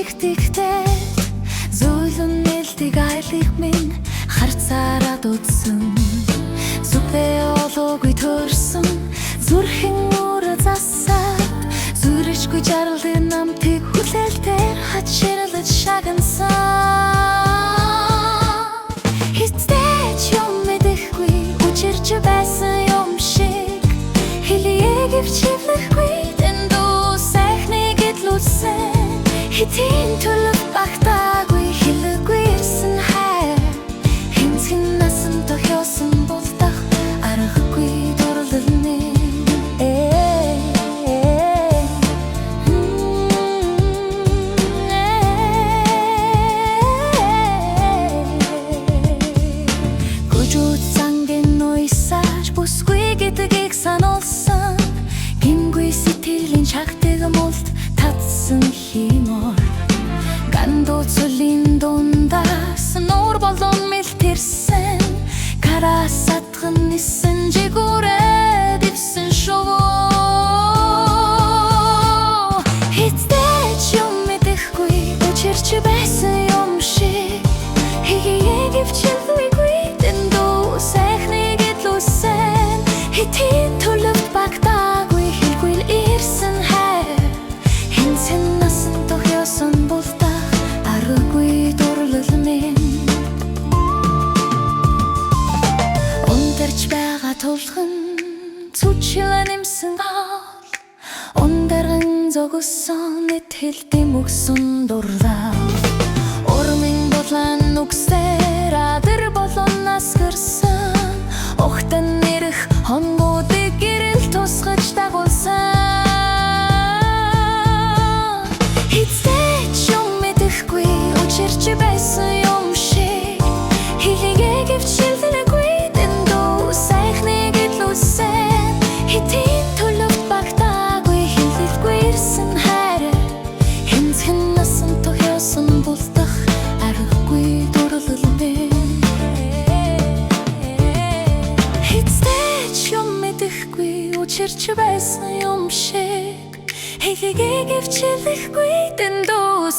ихтэй зөөлөн нэлтийг айлах минь харцаараа дуудсан сүпэ олоогүй төрсөн зүрхэн мөрө засаад зүрэшгүй жарлын намтыг хүлээлтээр хачирлаж шагнасан хиттэч юм мэдэхгүй учирч байсан юм шиг хэлийг өвчивлэхгүй дэндүү сайхныг идлүүлсэн хитийн төлөв багтаагүй хэлэхгүй ирсэн хайр хэмцгэн насан тохиосон болдох аргагүй дурлалны гүжүүд цангийн ноёсаж бүсгүй гэдгийг сануулсан гингүй сэтгэлийн чагтыг мулт татсан химор гандуу цөлийн дундаас нуур болон мэлтэрсэн караас сатган нисэн жигүүрээ дивсэн шувуу хиттэч юм мэдэхгүй учирч байсан юм шиг хийгийг өвчилдэггүй дэндүү сайхныг идлүүлсэн хитийн төлөвт багтаагүй хэлгүй л ирсэн хайр хэмцэн насан тохиосон болдох аргагүй дурлал минь ундарч байгаа тулхан цүчилэн имсэн гал ундарган зогсон итгэлтэм өгсөн дурлал урмын болон нүгсээр адэр болон насгэрсэн ухтан нэрх хонгуудыг гэрэл тусгаж дагуулсан хиттэч юм мэдэхгүй учирч байсан юм шиг хийгийг өвчилдэггүй дэндүү сайхныг идлүүлсэн хитийн төлөвт багтаагүй хэлэлгүй ирсэн хайр хэмцгэн насан тохиосон болдох аргагүй дурлал минь хиттэч юм мэдэхгүй учирч байсан юм шиг хийгийг өвчилдэггүй дэндүү